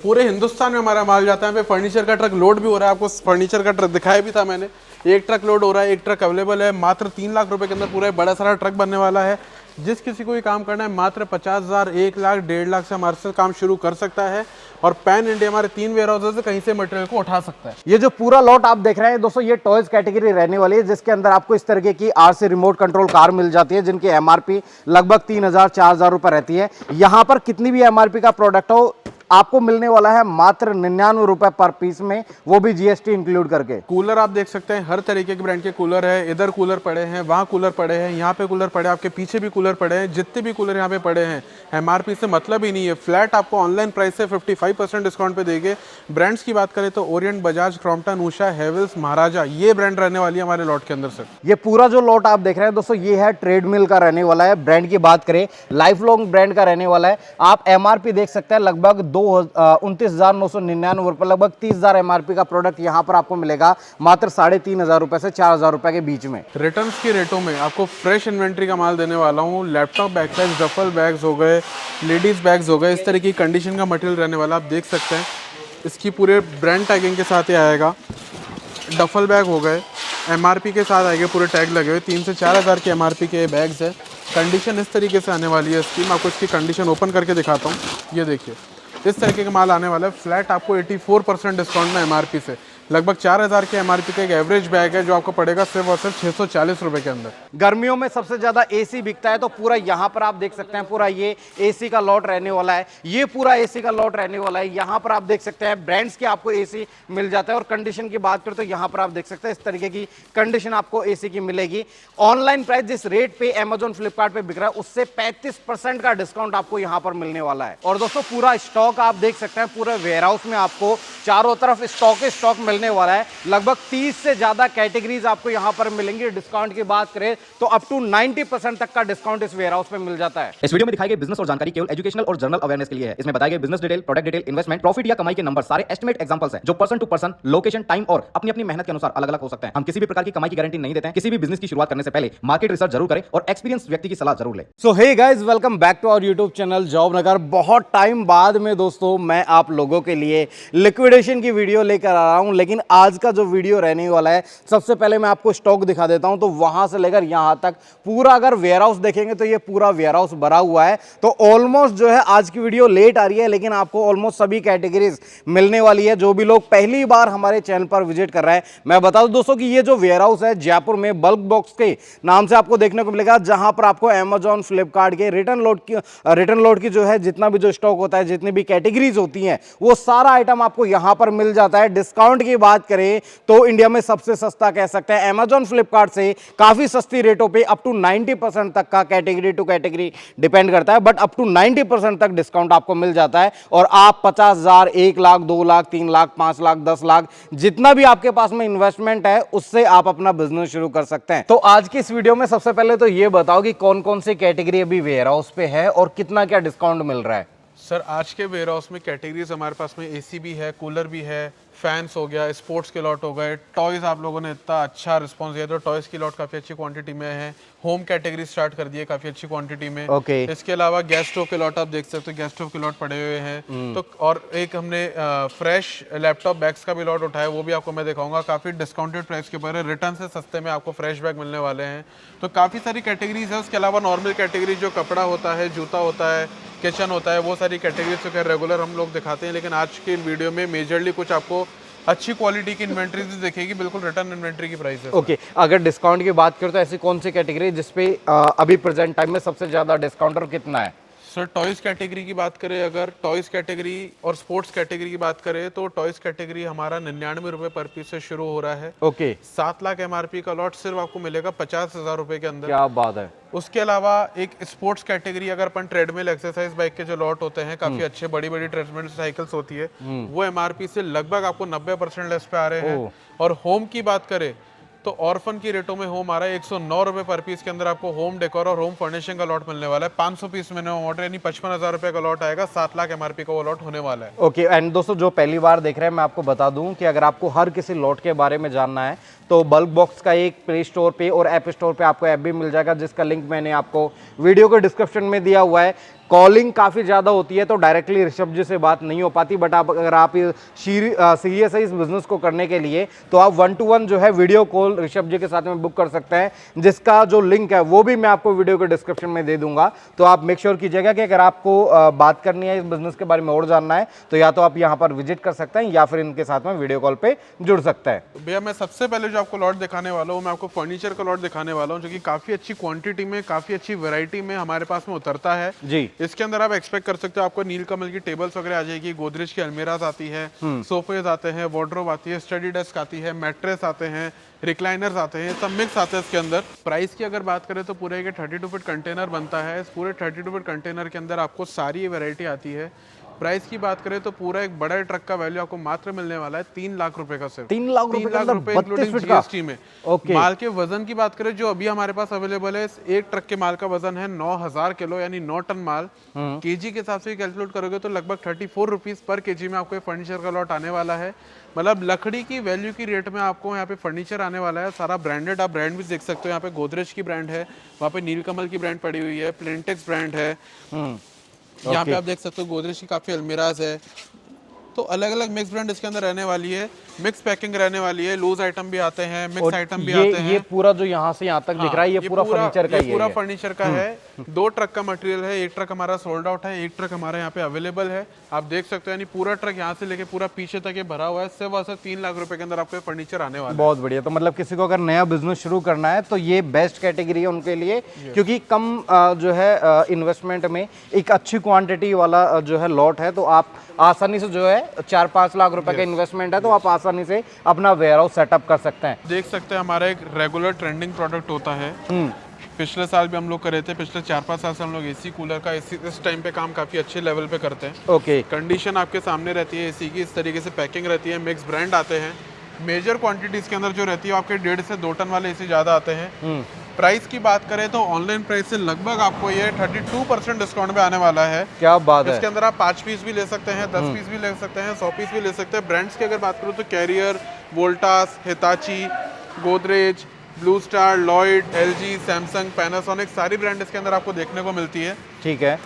पूरे हिंदुस्तान में हमारा माल जाता है। यहाँ पे फर्नीचर का ट्रक लोड भी हो रहा है, आपको फर्नीचर का ट्रक दिखाया भी था मैंने। एक ट्रक लोड हो रहा है, एक ट्रक अवेलेबल है। मात्र 3 लाख रुपए के अंदर पूरा बड़ा सारा ट्रक बनने वाला है। जिस किसी को ये काम करना है मात्र 50,000, 1 लाख, 1.5 लाख से हमारे से काम शुरू कर सकता है और पैन इंडिया हमारे 3 वेयर हाउसेज से कहीं से मटेरियल को उठा सकता है। ये जो पूरा लॉट आप देख रहे हैं दोस्तों, ये टॉयज कैटेगरी रहने वाली है, जिसके अंदर आपको इस तरीके की RC रिमोट कंट्रोल कार मिल जाती है, जिनकी MRP लगभग 3,000 4,000 रुपए रहती है। यहां पर कितनी भी MRP का प्रोडक्ट हो, आपको मिलने वाला है मात्र 99 रुपए पर पीस में, वो भी GST इंक्लूड करके। कूलर आप देख सकते हैं, हर तरीके के ब्रांड के कूलर है। इधर कूलर पड़े हैं, वहाँ कूलर पड़े हैं, यहाँ पे कूलर पड़े हैं, आपके पीछे भी कूलर पड़े हैं। जितने भी कूलर यहाँ पे पड़े हैं MRP से मतलब ही नहीं है। फ्लैट आपको ऑनलाइन प्राइस से 55% डिस्काउंट पे देंगे। ब्रांड्स की बात करें तो ओरिएंट, बजाज, क्रॉम्पटन, उषा, हेवल्स, महाराजा, ये ब्रांड रहने वाली है हमारे लॉट के अंदर। सर ये पूरा जो लॉट आप देख रहे हैं दोस्तों, ये है ट्रेडमिल का रहने वाला है। ब्रांड की बात करें, लाइफ लॉन्ग ब्रांड का रहने वाला है। आप MRP देख सकते हैं लगभग 29,999 रुपए, लगभग 30,000 MRP का प्रोडक्ट यहाँ पर आपको मिलेगा मात्र 3,500 रुपए से 4,000 रुपए के बीच में। रिटर्न के रेटों में आपको फ्रेश इन्वेंट्री का माल देने वाला हूँ। लैपटॉप बैकपैक्स, डफल बैग्स हो गए, लेडीज बैग्स हो गए, इस तरह की कंडीशन का मटेरियल रहने वाला आप देख सकते हैं। इसकी पूरे ब्रांड टैगिंग के साथ ही आएगा। डफल बैग हो गए, MRP के साथ आएंगे, पूरे टैग लगे हुए। 3 से 4,000 के MRP के बैग्स है। कंडीशन इस तरीके से आने वाली है इसकी। मैं आपको इसकी कंडीशन ओपन करके दिखाता हूँ। ये देखिए, इस तरीके का माल आने वाला है। फ्लैट आपको 84% डिस्काउंट में MRP से लगभग 4,000 के MRP का एक एवरेज बैग है, जो आपको पड़ेगा सिर्फ और सिर्फ 640 रुपए के अंदर। गर्मियों में सबसे ज्यादा AC बिकता है, तो पूरा यहाँ पर आप देख सकते हैं, पूरा ये AC का लॉट रहने वाला है। ये पूरा AC का लॉट रहने वाला है। यहाँ पर आप देख सकते हैं ब्रांड्स के आपको AC मिल जाता है। और कंडीशन की बात करें तो यहाँ पर आप देख सकते हैं इस तरीके की कंडीशन आपको AC की मिलेगी। ऑनलाइन प्राइस जिस रेट पे Amazon, फ्लिपकार्ट पे बिक रहा है, उससे 35% का डिस्काउंट आपको यहाँ पर मिलने वाला है। और दोस्तों पूरा स्टॉक आप देख सकते हैं, पूरे वेयर हाउस में आपको चारों तरफ स्टॉक मिलने वाला है। लगभग 30 से ज्यादा कैटेगरीज आपको यहां पर मिलेंगी। डिस्काउंट की बात करें तो अप टू 90% तक का डिस्काउंट इस वेयर हाउस पे मिल जाता है। इस वीडियो में दिखाई गई बिजनेस और जानकारी केवल एजुकेशनल और जनरल अवेयरनेस के लिए है। इसमें बताए गए business detail, product detail, investment, profit या कमाई के नंबर सारे एस्टिमेट एग्जांपल्स हैं, जो person to person, location, time और अपनी अपनी मेहनत के अनुसार अलग अलग हो सकते हैं। हम किसी भी प्रकार की कमाई की गारंटी नहीं देते हैं। किसी भी बिजनेस की शुरुआत करने से पहले मार्केट रिसर्च जरूर करें और एक्सपीरियंस व्यक्ति की सलाह जरूर लें। So hey guys, welcome back to our YouTube channel job Nagar. बहुत टाइम बाद में दोस्तों मैं आप लोगों के लिए लिक्विडेशन की वीडियो लेकर आ रहा हूं। लेकिन आज का जो वीडियो रहने वाला है, सबसे पहले मैं आपको स्टॉक दिखा देता हूं। तो वहां से लेकर यहां तक पूरा अगर वेयर हाउस देखेंगे तो ये पूरा वेयर हाउस भरा हुआ है। तो ऑलमोस्ट जो है आज की वीडियो लेट आ रही है, लेकिन आपको ऑलमोस्ट सभी कैटेगरीज मिलने वाली है। जो भी लोग पहली बार हमारे चैनल पर विजिट कर रहे हैं, मैं बता दूं दोस्तों कि ये जो वेयर हाउस है जयपुर में बल्क बॉक्स के नाम से आपको देखने को मिलेगा, जहां पर आपको Amazon, फ्लिपकार्ट के रिटर्न लोड की जो है जितना भी जो स्टॉक होता है, जितनी भी कैटेगरीज होती हैं, वो सारा आइटम आपको यहां पर मिल जाता है। डिस्काउंट की बात करें तो इंडिया में सबसे सस्ता कह सकते हैं। Amazon, फ्लिपकार्ट से काफी सस्ती रेटों पे अप टू 90% तक का, कैटेगरी टू कैटेगरी डिपेंड करता है, बट अप टू 90% तक डिस्काउंट आपको मिल जाता है। और आप 50,000, 1 लाख, 2 लाख, 3 लाख, 5 लाख, 10 लाख, जितना भी आपके पास में इन्वेस्टमेंट है, उससे आप अपना बिजनेस शुरू कर सकते हैं। तो आज की इस वीडियो में सबसे पहले तो ये बताओ कि कौन कौन सी कैटेगरी अभी वेयर हाउस पे है और कितना क्या डिस्काउंट मिल रहा है। सर आज के वेयर हाउस में कैटेगरीज हमारे पास में AC भी है, कूलर भी है, फैंस हो गया, स्पोर्ट्स के लॉट हो गए, टॉयज आप लोगों ने इतना अच्छा रिस्पांस दिया तो टॉयज की लॉट काफी अच्छी क्वांटिटी में है। होम कैटेगरी स्टार्ट कर दी है काफी अच्छी क्वांटिटी में। इसके अलावा गैस स्टोव के लॉट आप देख सकते हो, गैस स्टोव के लॉट पड़े हुए हैं। तो और एक हमने फ्रेश लैपटॉप बैग्स का भी लॉट उठाया, वो भी आपको मैं दिखाऊंगा। काफी डिस्काउंटेड प्राइस के ऊपर है, रिटर्न से सस्ते में आपको फ्रेश बैग मिलने वाले हैं। तो काफी सारी कैटेगरीज है। उसके अलावा नॉर्मल कैटेगरी जो कपड़ा होता है, जूता होता है, किचन होता है, वो सारी कैटेगरीज तो खैर रेगुलर हम लोग दिखाते हैं। लेकिन आज के वीडियो में मेजरली कुछ आपको अच्छी क्वालिटी की इन्वेंट्री दिखेगी, बिल्कुल रिटर्न इन्वेंट्री की प्राइस है। ओके, अगर डिस्काउंट की बात करें तो ऐसी कौन सी कैटेगरी जिसपे अभी प्रेजेंट टाइम में सबसे ज्यादा डिस्काउंट और कितना है? सर टॉयज कैटेगरी की बात करें, अगर टॉयज कैटेगरी और स्पोर्ट्स कैटेगरी की बात करें तो टॉयज कैटेगरी हमारा 99 रुपए पर पीस से शुरू हो रहा है। ओके, 7 लाख MRP का लॉट सिर्फ आपको मिलेगा 50,000 रुपए के अंदर। क्या बात है। उसके अलावा एक स्पोर्ट्स कैटेगरी, अगर अपन ट्रेडमिल, एक्सरसाइज बाइक के जो लॉट होते हैं, काफी अच्छे बड़ी बड़ी ट्रेडमिल साइकिल्स होती है, वो MRP से लगभग आपको 90% लेस पे आ रहे हैं। और होम की बात करें तो ऑर्फन की रेटों में होम आ रहा है 109 रुपए पर पीस के अंदर। आपको होम डेकोर और होम फर्निशिंग का लॉट मिलने वाला है। 500 पीस मिनिमम ऑर्डर, यानी 55,000 रुपए का लॉट आएगा। 7 लाख MRP का वो लॉट होने वाला है। ओके, एंड दोस्तों जो पहली बार देख रहे हैं, मैं आपको बता दूं कि अगर आपको हर किसी लॉट के बारे में जानना है तो बल्क बॉक्स का एक प्ले स्टोर पे और ऐप स्टोर पे आपको ऐप भी मिल जाएगा, जिसका लिंक मैंने आपको वीडियो के डिस्क्रिप्शन में दिया हुआ है। कॉलिंग काफ़ी ज़्यादा होती है तो डायरेक्टली ऋषभ जी से बात नहीं हो पाती, बट आप अगर आप सीरियस है इस बिज़नेस को करने के लिए तो आप 1-to-1 जो है वीडियो कॉल ऋषभ जी के साथ में बुक कर सकते हैं, जिसका जो लिंक है वो भी मैं आपको वीडियो के डिस्क्रिप्शन में दे दूंगा। तो आप मेक श्योर कीजिएगा कि अगर आपको बात करनी है इस बिज़नेस के बारे में और जानना है तो या तो आप यहाँ पर विजिट कर सकते हैं या फिर इनके साथ में वीडियो कॉल पे जुड़ सकते हैं। भैया मैं सबसे पहले जो आपको लॉट दिखाने वाला हूँ, मैं आपको फर्नीचर का लॉट दिखाने वाला हूँ जो कि काफ़ी अच्छी क्वांटिटी में, काफ़ी अच्छी वैरायटी में हमारे पास में उतरता है जी। इसके अंदर आप एक्सपेक्ट कर सकते हो आपको नीलकमल की टेबल्स वगैरह आ जाएगी, गोदरेज की अलमीराज आती है, सोफेज आते हैं, वार्डरोब आती है, स्टडी डेस्क आती है, मैट्रेस आते हैं, रिक्लाइनर्स आते हैं, सब मिक्स आते हैं इसके अंदर। प्राइस की अगर बात करें तो पूरे के 32 फीट कंटेनर बनता है। इस पूरे 32 फीट कंटेनर के अंदर आपको सारी वैरायटी आती है। प्राइस की बात करें तो पूरा एक बड़ा ट्रक का वैल्यू आपको मात्र मिलने वाला है 3 लाख रुपए का, सिर्फ 3 लाख रुपए के अंदर 32 इंक्लूडिंग फीट का? जीएसटी में। ओके। माल के वजन की बात करें जो अभी हमारे पास अवेलेबल है, इस एक ट्रक के माल का वजन है 9000 किलो, यानी 9 टन माल। केजी के हिसाब से कैलकुलेट करोगे तो लगभग 34 रुपीज पर केजी में आपको फर्नीचर का लॉट आने वाला है। मतलब लकड़ी की वैल्यू की रेट में आपको यहाँ पे फर्नीचर आने वाला है, सारा ब्रांडेड। आप ब्रांड भी देख सकते हो, यहाँ पे गोदरेज की ब्रांड है, वहाँ पे नीलकमल की ब्रांड पड़ी हुई है, प्लेंटेक्स ब्रांड है, यहाँ पे आप देख सकते हो गोदरेज की काफ़ी अलमीराज है। तो अलग अलग मिक्स ब्रांड इसके अंदर रहने वाली है, मिक्स पैकिंग रहने वाली है, लूज आइटम भी आते हैं, मिक्स आइटम भी आते हैं। ये पूरा जो यहाँ से यहाँ तक दिख रहा है ये पूरा फर्नीचर का ही है। पूरा फर्नीचर का है। 2 ट्रक का मटेरियल है, एक ट्रक हमारा सोल्ड आउट है, एक ट्रक हमारा यहाँ पे अवेलेबल है। आप देख सकते हो, यानी पूरा ट्रक यहाँ से लेके पूरा पीछे तक ये भरा हुआ है। सिर्फ और सिर्फ 3 लाख रुपए के अंदर आपको फर्नीचर आने वाला है। बहुत बढ़िया। तो मतलब किसी को अगर नया बिजनेस शुरू करना है तो ये बेस्ट कैटेगरी है उनके लिए, क्योंकि कम जो है इन्वेस्टमेंट में एक अच्छी क्वांटिटी वाला जो है लॉट है, तो आप आसानी से जो है 4-5 लाख रुपए का इन्वेस्टमेंट है तो आप आसानी से अपना वेयर हाउस सेटअप कर सकते हैं। देख सकते हैं हमारा एक रेगुलर ट्रेंडिंग प्रोडक्ट होता है। पिछले साल भी हम लोग करे थे, पिछले 4-5 साल से हम लोग एसी कूलर का इस टाइम पे काम काफी अच्छे लेवल पे करते हैं। ओके। कंडीशन आपके सामने रहती है एसी की, इस तरीके से पैकिंग रहती है, मिक्स ब्रांड आते हैं। मेजर क्वांटिटीज के अंदर जो रहती है आपके 1.5 से 2 टन वाले एसी ज्यादा आते हैं। प्राइस की बात करें तो ऑनलाइन प्राइस से लगभग आपको ये 32% डिस्काउंट पे आने वाला है। क्या बात है। इसके अंदर आप 5 पीस भी ले सकते हैं, 10 पीस भी ले सकते हैं, 100 पीस भी ले सकते हैं। ब्रांड्स की अगर बात करूँ तो Carrier, Voltas, Hitachi, Godrej, Blue Star, Lloyd, LG, Samsung, Panasonic, सारी ब्रांड इसके अंदर आपको देखने को मिलती है। ठीक है।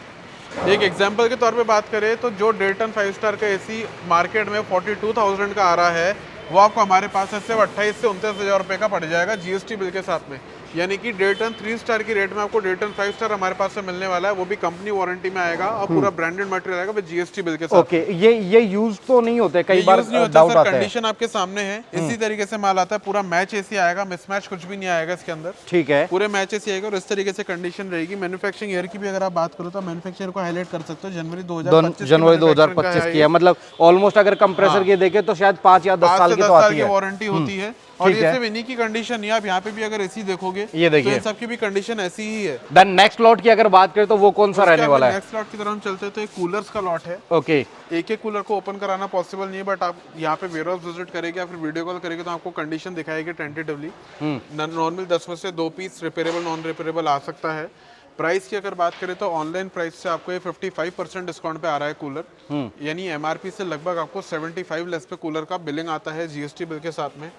एक एग्जांपल के तौर पे बात करें तो जो 1.5 टन 5 स्टार का एसी मार्केट में 42,000 का आ रहा है, वो आपको हमारे पास से 28 से 29 हज़ार रुपये का पड़ जाएगा जीएसटी बिल के साथ में। यानी कि 1.5 टन 3 स्टार की रेट में आपको 1.5 टन 5 स्टार हमारे पास से मिलने वाला है, वो भी कंपनी वारंटी में आएगा और पूरा ब्रांडेड मटेरियल आएगा विद जीएसटी बिल के साथ। ओके। ये यूज तो नहीं होते, कई बार डाउट आता है। कंडीशन आपके सामने है, इसी तरीके से माल आता है, पूरा मैच एसी आएगा, मिसमैच कुछ भी नहीं आएगा इसके अंदर। ठीक है। पूरे मैच एसी आएगा और इस तरीके से कंडीशन रहेगी। मैन्युफैक्चरिंग ईयर की भी अगर आप बात करो तो मैन्युफैक्चर को हाईलाइट कर सकते हो, जनवरी 2025 की है। मतलब ऑलमोस्ट अगर कंप्रेसर की देखें तो शायद 5 या 10 साल की तो आती है, वारंटी होती है। और ये सिर्फ इन्हीं की कंडीशन नहीं, आप यहाँ पे भी अगर एसी देखोगे ये देखिए, तो इन सब की भी कंडीशन ऐसी ही है। देन नेक्स्ट लॉट की अगर बात करें तो वो कौन सा रहने वाला है? नेक्स्ट लॉट की तरफ हम चलते हैं तो एक कूलर्स का लॉट है। ओके। एक कूलर को ओपन कराना पॉसिबल नहीं है, बट आप यहाँ पे वेयरहाउस विजिट करेंगे या फिर वीडियो कॉल करेंगे तो आपको कंडीशन दिखाएगी टेंटेटिवली। नॉर्मल 10 में से 2 पीस रिपेयरेबल नॉन रिपेयरेबल आ सकता है। प्राइस की अगर बात करें तो ऑनलाइन प्राइस से आपको ये 55% डिस्काउंट पे आ रहा है कूलर, यानी एमआरपी से लगभग आपको 75 लेस पे कूलर का बिलिंग आता है जीएसटी बिल के साथ में।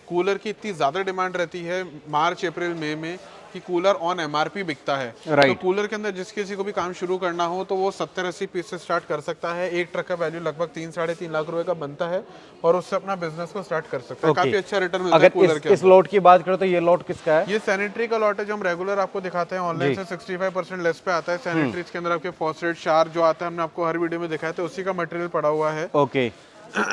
कूलर की इतनी ज़्यादा डिमांड रहती है मार्च अप्रैल मई में कि कूलर ऑन एमआरपी बिकता है। तो कूलर के अंदर जिस किसी को भी काम शुरू करना हो तो वो 70-80 पीस से स्टार्ट कर सकता है। एक ट्रक का वैल्यू लगभग 3-3.5 लाख रुपए का बनता है और उससे अपना बिजनेस को स्टार्ट कर सकता है। काफी अच्छा रिटर्न मिलता है कूलर के। इस लॉट की बात करें तो ये लॉट किसका है? ये सैनिटरी का लॉट है जो हम रेगुलर आपको दिखाते हैं। ऑनलाइन से 65% लेस पे आता है। सैनिटरी के अंदर आपके फॉस्फेट शार जो आता है, हमने आपको हर वीडियो में दिखाया था, उसी का मटेरियल पड़ा हुआ है। ओके।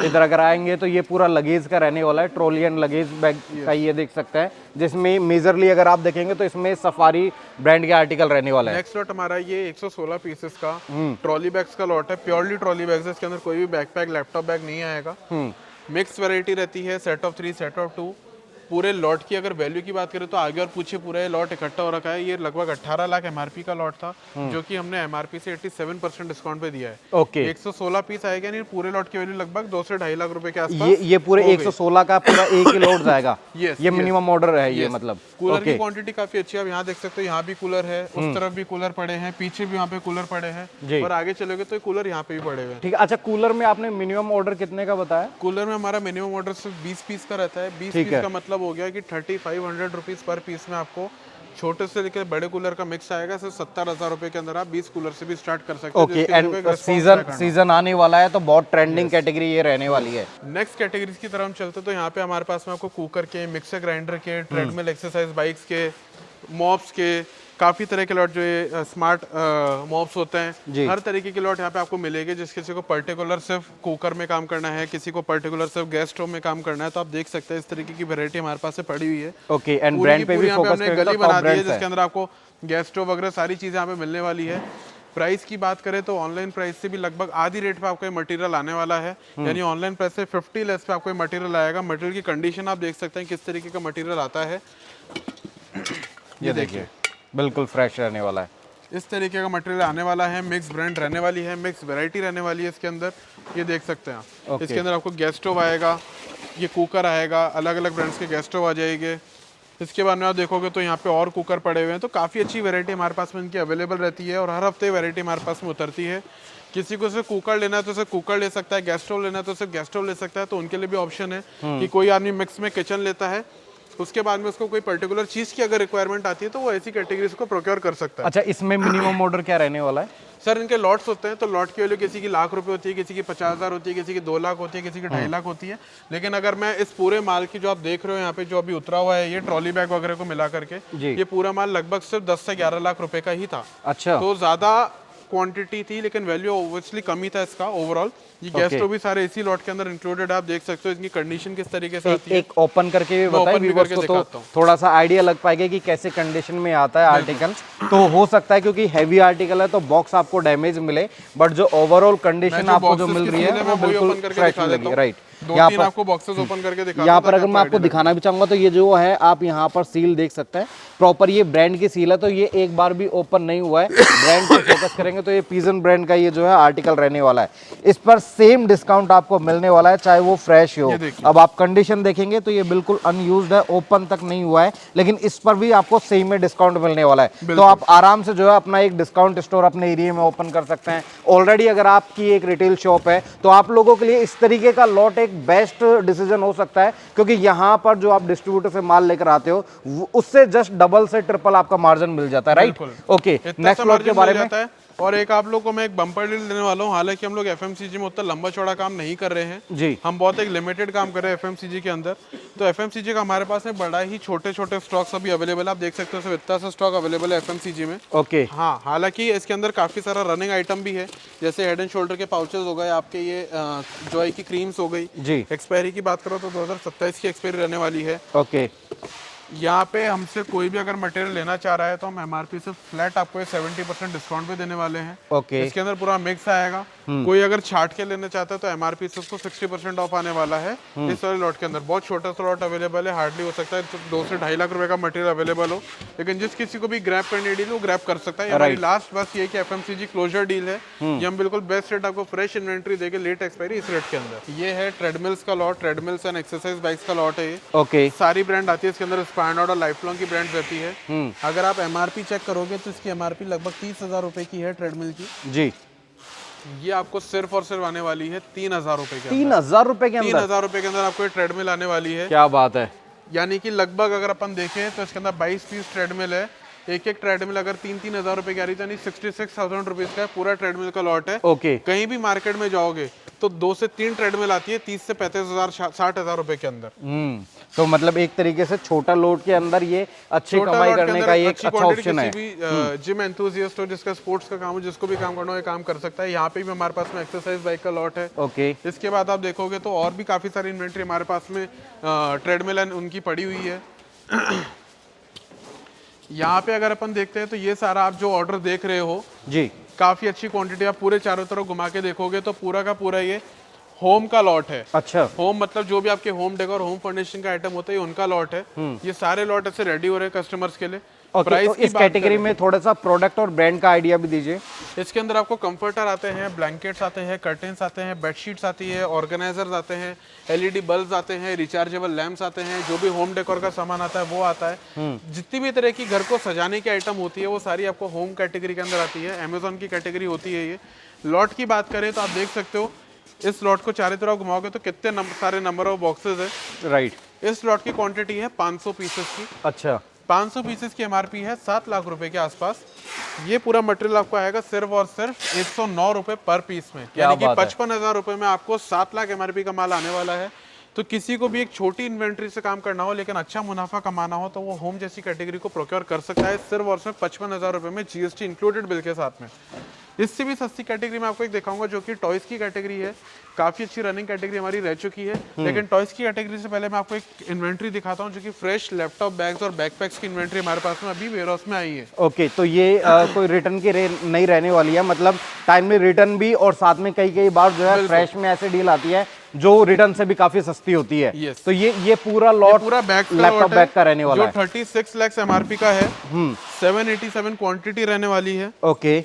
इधर अगर आएंगे तो ये पूरा लगेज का रहने वाला है, ट्रॉली एंड लगेज बैग का ये देख सकते हैं, जिसमें मेजरली अगर आप देखेंगे तो इसमें सफारी ब्रांड के आर्टिकल रहने वाला है। नेक्स्ट लॉट हमारा ये 116 पीसेस का ट्रॉली बैग्स का लॉट है। प्योरली ट्रॉली बैग्स है, इसके अंदर कोई भी बैकपैक लैपटॉप बैग नहीं आएगा। मिक्स वैरायटी रहती है, सेट ऑफ 3, सेट ऑफ 2। पूरे लॉट की अगर वैल्यू की बात करें तो आगे और पीछे पूरा ये लॉट इकट्ठा हो रखा है। ये लगभग 18 लाख एमआरपी का लॉट था, जो कि हमने एमआरपी से 87% डिस्काउंट पे दिया है। ओके। 116 पीस आएगा, नहीं पूरे लॉट की वैल्यू लगभग 2 से 2.5 लाख रुपए के आसपास। ये पूरे 116 का पूरा एक ही लॉट जाएगा। ये मिनिमम ऑर्डर है ये। मतलब कूलर की क्वांटिटी काफी अच्छी है। आप यहाँ देख सकते हो, यहाँ भी कूलर है, उस तरफ भी कूलर पड़े हैं, पीछे भी यहाँ पे कूलर पड़े हैं और आगे चलोगे तो कूलर यहाँ पे भी पड़े हुए। ठीक है। अच्छा, कूलर में आपने मिनिमम ऑर्डर कितने का बताया? कूलर में हमारा मिनिमम ऑर्डर सिर्फ 20 पीस का रहता है। 20 पीस का मतलब हो गया कि 3500 रुपीज पर पीस में आपको छोटे से लेकर बड़े कूलर का मिक्स आएगा, सिर्फ 70,000 रुपए के अंदर आप 20 कूलर से भी स्टार्ट कर सकते हो। ओके, एंड सीजन आने वाला है तो बहुत ट्रेंडिंग कैटेगरी ये रहने वाली है। नेक्स्ट कैटेगरीज की तरफ हम चलते तो यहाँ पे हमारे पास में आपको कुकर के, मिक्सर ग्राइंडर के, ट्रेडमिल एक्सरसाइज बाइक्स के, मॉप्स के, काफी तरह के लॉट जो ये स्मार्ट मॉप्स होते हैं, हर तरीके के लॉट यहाँ पे आपको मिलेंगे। जिस किसी को पर्टिकुलर सिर्फ कुकर में काम करना है, किसी को पर्टिकुलर सिर्फ गैस स्टोव में काम करना है, तो आप देख सकते हैं इस तरीके की वैरायटी हमारे पास से पड़ी हुई है। ओके, एंड ब्रांड पे भी फोकस हमने करेंगे गली तो बना टॉप दी है ब्रांड्स जिसके है। अंदर आपको गैस स्टोव वगैरह सारी चीजें यहाँ पे मिलने वाली है। प्राइस की बात करें तो ऑनलाइन प्राइस से भी लगभग आधी रेट पे आपको ये मटेरियल आने वाला है, यानी ऑनलाइन प्राइस से 50 लेस पे आपको ये मटेरियल आएगा। मटेरियल की कंडीशन आप देख सकते हैं किस तरीके का मटेरियल आता है। ये देखिए बिल्कुल फ्रेश रहने वाला है। इस तरीके का मटेरियल आने वाला है, मिक्स ब्रांड रहने वाली है, मिक्स वैरायटी रहने वाली है इसके अंदर। ये देख सकते हैं आप। इसके अंदर आपको गैस स्टोव आएगा, ये कुकर आएगा, अलग अलग ब्रांड्स के गैस स्टोव आ जाएंगे। इसके बाद में आप देखोगे तो यहाँ पे और कुकर पड़े हुए हैं, तो काफ़ी अच्छी वैरायटी हमारे पास में इनकी अवेलेबल रहती है और हर हफ्ते वैरायटी हमारे पास में उतरती है। किसी को सिर्फ कुकर लेना है तो सिर्फ कुकर ले सकता है, गैस स्टोव लेना है तो सिर्फ गैस स्टोव ले सकता है, तो उनके लिए भी ऑप्शन है कि कोई आदमी मिक्स में किचन लेता है, उसके बाद में उसको कोई पर्टिकुलर चीज़ की अगर रिक्वायरमेंट आती है तो वो ऐसी कैटेगरीज को प्रोक्योर कर सकता है। अच्छा, इसमें मिनिमम ऑर्डर क्या रहने वाला है? सर इनके लॉट्स होते हैं, तो लॉट की वैल्यू किसी की लाख रुपए होती है, किसी की 50,000 होती है, किसी की 2 लाख होती है, किसी की 2.5 लाख होती है। लेकिन अगर मैं इस पूरे माल की जो आप देख रहे हो यहाँ पे जो अभी उतरा हुआ है, ये ट्रॉली बैग वगैरह को मिला करके ये पूरा माल लगभग सिर्फ 10 से 11 लाख रुपए का ही था। अच्छा, तो ज्यादा क्वांटिटी थी लेकिन वैल्यू ऑब्वियसली कम ही था इसका ओवरऑल। ये गैस स्टोव भी सारे इसी लॉट के अंदर इंक्लूडेड है। आप देख सकते हो इसकी कंडीशन किस तरीके से आती है। एक ओपन करके भी बताइए व्यूअर्स को, तो थोड़ा सा आइडिया लग पाएगा कि कैसे कंडीशन में आता है आर्टिकल। तो हो सकता है क्योंकि हैवी आर्टिकल है तो बॉक्स आपको डैमेज मिले, बट जो ओवरऑल कंडीशन आपको जो मिल रही है वो बिल्कुल फ्रेश मिलेगी। राइट, यहाँ पर आपको बॉक्सेस ओपन करके दिखा, यहाँ पर अगर मैं आपको दिखाना भी चाहूंगा तो ये जो है आप यहाँ पर सील देख सकते हैं, प्रॉपर ये ब्रांड की सील है, तो ये एक बार भी ओपन नहीं हुआ है। ब्रांड पे फोकस करेंगे तो ये पिजन ब्रांड का ये जो है आर्टिकल रहने वाला है। इस पर सेम डिस्काउंट आपको मिलने वाला है चाहे वो फ्रेश हो। अब आप कंडीशन देखेंगे तो ये बिल्कुल अनयूज्ड है, ओपन तक नहीं हुआ है, लेकिन इस पर भी आपको सेम में डिस्काउंट मिलने वाला है। तो आप आराम से जो है अपना एक डिस्काउंट स्टोर अपने एरिया में ओपन कर सकते हैं। ऑलरेडी अगर आपकी एक रिटेल शॉप है तो आप लोगों के लिए इस तरीके का लॉट एक बेस्ट डिसीजन हो सकता है, क्योंकि यहाँ पर जो आप डिस्ट्रीब्यूटर से माल लेकर आते हो उससे जस्ट डबल से ट्रिपल आपका मार्जिन मिल जाता है। राइट, ओके, नेक्स्ट लॉट के बारे में। और एक आप लोग को मैं एक बम्पर डील देने वाला हूँ। हालांकि हम लोग एफएमसीजी में उतना लंबा चौड़ा काम नहीं कर रहे हैं जी, हम बहुत एक लिमिटेड काम कर रहे हैं एफएमसीजी के अंदर। तो एफएमसीजी का हमारे पास में बड़ा ही छोटे छोटे स्टॉक्स अभी अवेलेबल है। आप देख सकते हो इतना सा स्टॉक अवेलेबल है एफएमसीजी में। ओके, हाँ, हालांकि इसके अंदर काफी सारा रनिंग आइटम भी है, जैसे हेड एंड शोल्डर के पाउचेस हो गए, आपके ये जॉय की क्रीम्स हो गई जी। एक्सपायरी की बात करो तो 2027 की एक्सपायरी रहने वाली है। ओके, यहाँ पे हमसे कोई भी अगर मटेरियल लेना चाह रहा है तो हम एमआरपी से फ्लैट आपको 70% डिस्काउंट पे देने वाले हैं। ओके, इसके अंदर पूरा मिक्स आएगा। कोई अगर छाट के लेना चाहता है तो एमआरपी से उसको 60% ऑफ आने वाला है। इस वाले लॉट के अंदर बहुत छोटा सा लॉट अवेलेबल है, हार्डली हो सकता है 2 से 2.5 लाख रुपए का मटेरियल अवेलेबल हो, लेकिन जिस किसी को भी ग्रैब करनी डील वो ग्रैब कर सकता है। हमारी लास्ट बस ये कि एफएमसीजी क्लोजर डील है, ये हम बिल्कुल बेस्ट रेट आपको फ्रेश इन्वेंट्री देके लेट एक्सपायरी इस रेट के अंदर। ये है ट्रेडमिल्स का lot, treadmills and exercise bikes का लॉट है ये। ओके, सारी ब्रांड आती है इसके अंदर, स्पैनॉर्ड और लाइफलॉन्ग की ब्रांड रहती है। अगर आप एमआरपी चेक करोगे तो इसकी एमआरपी लगभग 30,000 रुपए की है ट्रेडमिल की जी। ये आपको सिर्फ और सिर्फ आने वाली है 3,000 रुपए के 3,000 रुपए के अंदर 3,000 रुपए के अंदर आपको ये ट्रेडमिल आने वाली है। क्या बात है, यानी कि लगभग अगर अपन देखें तो इसके अंदर 22 पीस ट्रेडमिल है। एक एक ट्रेडमिल अगर 3-3 हजार रुपए की आ रही है, 66,000 रुपीज का पूरा ट्रेडमिल का लॉट है। ओके, कहीं भी मार्केट में जाओगे तो 2 से 3 ट्रेडमिल आती है 30 से 35,000 60,000 रुपए के अंदर। तो मतलब एक तरीके से छोटा लोड के अंदर ये अच्छी कमाई करने का एक अच्छा ऑप्शन है। किसी भी जिम एंथुसियास्ट हो, जिसका स्पोर्ट्स का काम हो, जिसको भी काम करना हो, ये काम कर सकता है। यहाँ पे भी हमारे पास में एक्सरसाइज बाइक का लॉट है। ओके, इसके बाद आप देखोगे तो और भी काफी सारी इन्वेंट्री हमारे पास में ट्रेडमिल उनकी पड़ी हुई है। यहाँ पे अगर अपन देखते हैं तो ये सारा आप जो ऑर्डर देख रहे हो जी, काफी अच्छी क्वांटिटी, आप पूरे चारों तरफ घुमा के देखोगे तो पूरा का पूरा ये होम का लॉट है। अच्छा, होम मतलब जो भी आपके होम डेकोर होम फर्निशिंग का आइटम होता है उनका लॉट है। ये सारे लॉट ऐसे रेडी हो रहे हैं कस्टमर्स के लिए। प्राइस तो इस कैटेगरी में थोड़ा सा प्रोडक्ट और ब्रांड का आइडिया भी दीजिए। इसके अंदर आपको कंफर्टर आते हैं, ब्लैंकेट्स आते हैं, कर्टेन्स आते हैं, बेडशीट्स आती है, ऑर्गेनाइजर्स आते हैं, एलईडी बल्ब्स आते हैं, रिचार्जेबल लैंप्स आते हैं, जो भी होम डेकोर का सामान आता है वो आता है। जितनी भी तरह की घर को सजाने की आइटम होती है वो सारी आपको होम कैटेगरी के अंदर आती है। अमेजोन की कैटेगरी होती है ये। लॉट की बात करें तो आप देख सकते हो इस लॉट को चारों तरफ घुमाओगे तो कितने सारे नंबर ऑफ बॉक्सेस है। राइट, इस लॉट की क्वांटिटी है 500 पीसेस की। अच्छा, 500 पीसेस की एमआरपी है 7 लाख रुपए के आसपास। ये पूरा मटेरियल आपको आएगा सिर्फ और सिर्फ 109 रुपए पर पीस में, यानी कि 55,000 रुपए में आपको 7 लाख एमआरपी का माल आने वाला है। तो किसी को भी एक छोटी इन्वेंट्री से काम करना हो लेकिन अच्छा मुनाफा कमाना हो तो वो होम जैसी कैटेगरी को प्रोक्योर कर सकता है सिर्फ और सिर्फ 55,000 रुपए में, जीएसटी इंक्लूडेड बिल के साथ में। इससे भी सस्ती कैटेगरी में आपको एक दिखाऊंगा जो कि टॉयज की कैटेगरी है। काफी अच्छी रनिंग कैटेगरी हमारी रह चुकी है, लेकिन टॉयज की कैटेगरी से पहले मैं आपको एक इन्वेंट्री दिखाता हूं जो कि फ्रेश लैपटॉप बैग्स और बैकपैक्स की इन्वेंट्री हमारे पास में अभी वेयरहाउस में आई है। ओके, तो ये कोई रिटर्न की नहीं रहने वाली है, मतलब टाइमली रिटर्न भी, और साथ में कई बार जो है फ्रेश में ऐसे डील आती है जो रिटर्न से भी काफी सस्ती होती है। Yes. तो ये पूरा लॉट पूरा बैग लैपटॉप बैग का रहने वाला जो 36 लाख एमआरपी का है, 787 क्वांटिटी रहने वाली है। ओके,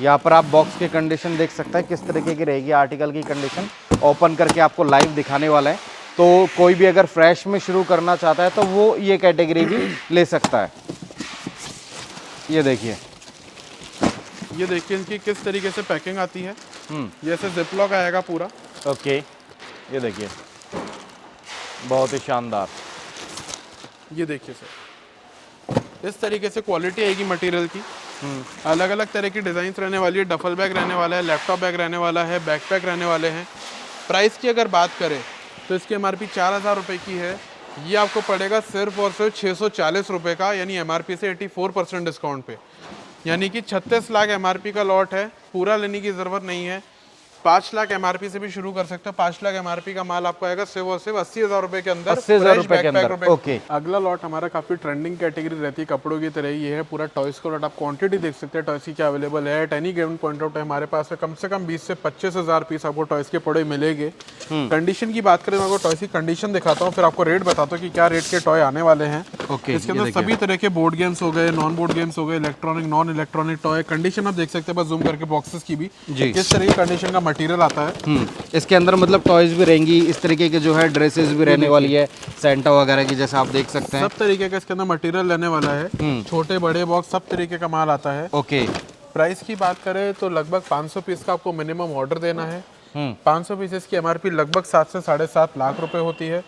यहाँ पर आप बॉक्स की कंडीशन देख सकते हैं किस तरीके की रहेगी, आर्टिकल की कंडीशन ओपन करके आपको लाइव दिखाने वाला है। तो कोई भी अगर फ्रेश में शुरू करना चाहता है तो वो ये कैटेगरी भी ले सकता है। ये देखिए इनकी किस तरीके से पैकिंग आती है, जैसे जिपलॉक आएगा पूरा। ओके, ये देखिए बहुत ही शानदार। ये देखिए सर, इस तरीके से क्वालिटी आएगी मटेरियल की। अलग अलग तरह की डिजाइन रहने वाली है। डफल बैग रहने वाला है, लैपटॉप बैग रहने वाला है, बैकपैक रहने वाले हैं। प्राइस की अगर बात करें तो इसकी एमआरपी 4,000 रुपये की है। ये आपको पड़ेगा सिर्फ और सिर्फ 640 रुपये का, यानी एमआरपी से 84% डिस्काउंट पे, यानी कि 36 लाख एमआरपी का लॉट है। पूरा लेने की ज़रूरत नहीं है, 5 लाख एमआरपी से भी शुरू कर सकते हो। 5 लाख एमआरपी का माल आपको आएगा सिर्फ और सिर्फ 80,000 रुपए के अंदर। 80,000 रुपए के अंदर। ओके, अगला लॉट हमारा काफी ट्रेंडिंग कैटेगरी रहती है कपड़ों की तरह। ये है पूरा टॉयज का लॉट। आप क्वांटिटी देख सकते हैं टॉयज की क्या अवेलेबल है। At any given point of time हमारे पास कम से कम 20 से 25,000 पीस आपको टॉयज के पड़े मिलेंगे। कंडीशन की बात करें, मैं आपको टॉयज की कंडीशन दिखाता हूँ, फिर आपको रेट बताता हूँ कि क्या रेट के टॉय आने वाले हैं। ओके, इसके अंदर सभी तरह के बोर्ड गेम्स हो गए, नॉन बोर्ड गेम्स हो गए, electronic non electronic toy. Condition आप देख सकते हैं, बस जूम करके बॉक्सेस की भी किस तरह की कंडीशन का मटेरियल आता है। इसके अंदर मतलब टॉयज भी रहेंगी, इस तरीके के जो है ड्रेसेस भी रहने वाली है, सेंटा वगैरह की, जैसे आप देख सकते हैं। सब तरीके का इसके अंदर मटेरियल रहने वाला है। छोटे बड़े बॉक्स सब तरीके का माल आता है। ओके, प्राइस की बात करें तो लगभग 500 पीस का आपको मिनिमम ऑर्डर देना है। 500 पीसेस की एमआरपी लगभग 7 से 7.5 लाख रुपए होती है।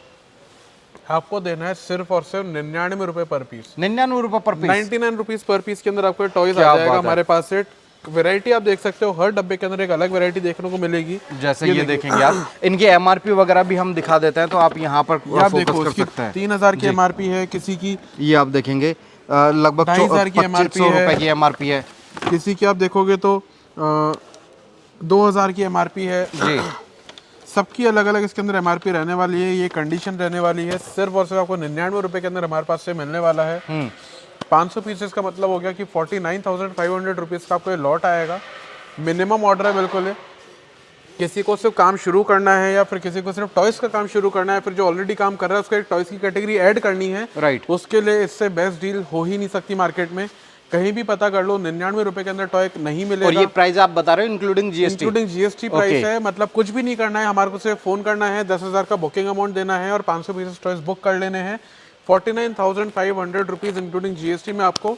आपको देना है सिर्फ और सिर्फ 99 रुपए पर पीस। 99 रुपए पर पीस, 99 रुपीज पर पीस के अंदर आपको टॉयज आ जाएगा। हमारे पास से वैरायटी आप देख सकते हो, हर डब्बे के अंदर एक अलग वैरायटी देखने को मिलेगी। जैसे ये देखेंगे आप, इनकी एमआरपी वगैरह भी हम दिखा देते हैं, तो आप यहाँ पर आप देखो फोकस कर इसकी सकते हैं। 3,000 की एमआरपी है, किसी की ये आप देखेंगे लगभग 2,500 की एमआरपी 2500 रुपए की एमआरपी है। किसी की आप देखोगे तो 2,000 की एमआरपी है जी। सबकी अलग अलग इसके अंदर एमआरपी रहने वाली है। ये कंडीशन रहने वाली है। सिर्फ और सिर्फ आपको 99 रुपए के अंदर हमारे पास से मिलने वाला है। 500 पीसेस का मतलब हो गया कि 49,500 रुपीज़ का आपको ये लॉट आएगा। मिनिमम ऑर्डर है बिल्कुल है। किसी को सिर्फ काम शुरू करना है या फिर किसी को सिर्फ टॉयज का काम शुरू करना है, फिर जो ऑलरेडी काम कर रहा है उसको एक टॉयज की कैटेगरी ऐड करनी है, राइट, उसके लिए इससे बेस्ट डील हो ही नहीं सकती मार्केट में। कहीं भी पता कर लो, 99 रुपए के अंदर टॉय नहीं मिलेगा। और ये प्राइस आप बता रहे हो including GST? Including GST price है। मतलब कुछ भी नहीं करना है, हमारे को सिर्फ फोन करना है, 10,000 का बुकिंग अमाउंट देना है और 500 पीसेस टॉयज बुक कर लेने हैं। 49,500 रुपीज इंक्लूडिंग जीएसटी में आपको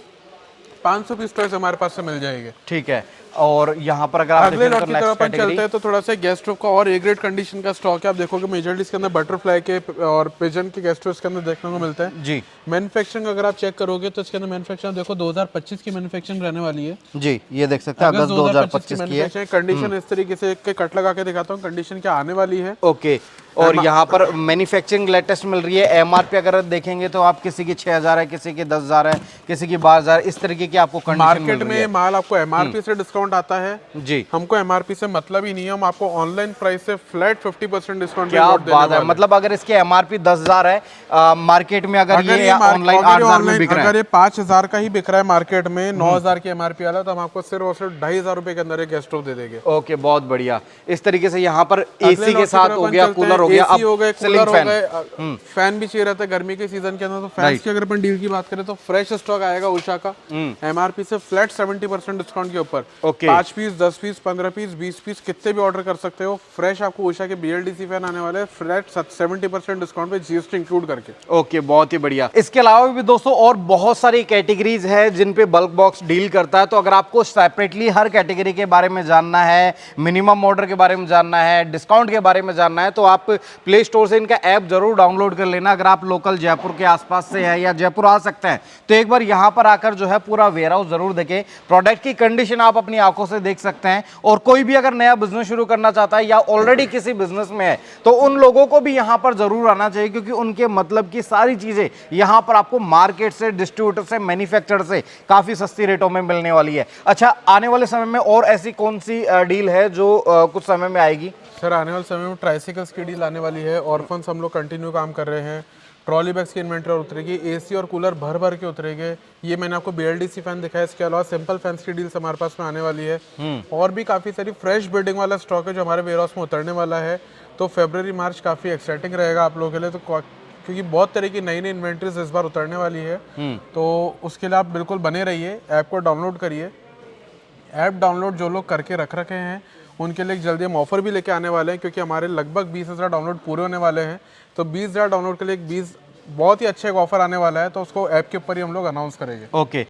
500 पीस टॉयज हमारे पास से मिल जाएंगे। ठीक है। और यहाँ पर अगर आप अगले लॉट की तरफ अपन चलते हैं तो थोड़ा सा गेस्ट का और ए ग्रेड कंडीशन का स्टॉक है। आप देखोगे मेजरली इसके अंदर बटरफ्लाई के और पिजन के गेस्ट इसके अंदर देखने को मिलता है जी। मैन्युफैक्चरिंग अगर आप चेक करोगे तो इसके अंदर मैन्युफैक्चरिंग देखो 2025 की मैन्युफैक्चरिंग रहने वाली है जी। ये देख सकते हैं अगस्त 2025 की है। कंडीशन इस तरीके से एक कट लगा के दिखाता हूँ कंडीशन क्या आने वाली है। ओके। और यहाँ पर मैन्युफैक्चरिंग लेटेस्ट मिल रही है। एमआरपी अगर देखेंगे तो आप किसी की 6,000 है, किसी की 10,000 है, किसी की 12,000, इस तरीके की आपको कंडीशन मार्केट में माल आपको एमआरपी से डिस्काउंट आता है जी। हमको एमआरपी से मतलब ही नहीं है। हम आपको ऑनलाइन प्राइस से फ्लैट 50% डिस्काउंट क्या बात है। मतलब अगर इसकी एमआरपी 10,000 है मार्केट में, अगर ये ऑनलाइन 8,000 में बिक रहा है, अगर ये 5,000 का ही बिक रहा है मार्केट में 9,000 की एमआरपी वाला, तो हम आपको सिर्फ और सिर्फ 2,500 रुपए के अंदर एक गेस्ट स्टोव दे देंगे। ओके, बहुत बढ़िया। इस तरीके से यहाँ पर एसी के साथ हो गया, कूलर हो गया, एसी हो गए, कूलर हो फैन। गए, फैन भी चाहिए रहता है गर्मी के सीजन के अंदर। तो फैन की अगर अपन डील की बात करें तो फ्रेश स्टॉक आएगा उषा का एमआरपी से फ्लैट 70% डिस्काउंट के ऊपर। 5 पीस, 10 पीस, 15 पीस, 20 पीस, कितने भी ऑर्डर कर सकते हो। फ्रेश आपको उषा के BLDC फैन आने वाले फ्लैट 70% डिस्काउंट पे जीएसटी इंक्लूड करके। ओके, बहुत ही बढ़िया। इसके अलावा भी दोस्तों और बहुत सारी कैटेगरीज है जिन पे बल्क बॉक्स डील करता है। तो अगर आपको सेपरेटली हर कैटेगरी के बारे में जानना है, मिनिमम ऑर्डर के बारे में जानना है, डिस्काउंट के बारे में जानना है, तो आप प्ले स्टोर से इनका ऐप जरूर डाउनलोड कर लेना। अगर आप लोकल जयपुर के आसपास से है या जयपुर आ सकते हैं तो एक बार यहाँ पर आकर जो है पूरा वेयर हाउस जरूर देखें। प्रोडक्ट की कंडीशन आप अपनी आंखों से देख सकते हैं। और कोई भी अगर नया बिजनेस शुरू करना चाहता है या ऑलरेडी किसी बिजनेस में है तो उन लोगों को भी यहाँ पर जरूर आना चाहिए, क्योंकि उनके मतलब की सारी चीजें यहाँ पर आपको मार्केट से, डिस्ट्रीब्यूटर से, मैन्युफैक्चरर से काफी सस्ती रेटों में मिलने वाली है। अच्छा, आने वाले समय में और ऐसी कौन सी डील है जो कुछ समय में आएगी? सर आने वाले समय में ट्राइसिकल्स की डील आने वाली है, ऑर्फन्स हम लोग कंटिन्यू काम कर रहे हैं, ट्रॉली बैग्स की इन्वेंटरी उतरेगी, एसी और कूलर भर भर के उतरेंगे। ये मैंने आपको BLDC फैन दिखाया, इसके अलावा सिंपल फैंस की डील्स हमारे पास में आने वाली है। और भी काफ़ी सारी फ्रेश बिल्डिंग वाला स्टॉक है जो हमारे वेयर हाउस में उतरने वाला है। तो फरवरी मार्च काफ़ी एक्साइटिंग रहेगा आप लोगों के लिए, तो क्योंकि बहुत तरह की नई नई इन्वेंट्रीज इस बार उतरने वाली है। तो उसके लिए आप बिल्कुल बने रहिए, ऐप को डाउनलोड करिए। ऐप डाउनलोड जो लोग करके रख रखे हैं उनके लिए जल्दी हम ऑफर भी लेके आने वाले हैं, क्योंकि हमारे लगभग 20,000 डाउनलोड पूरे होने वाले हैं। तो 20,000 डाउनलोड के लिए एक बहुत ही अच्छा एक ऑफर आने वाला है, तो उसको ऐप के ऊपर ही हम लोग अनाउंस करेंगे। ओके।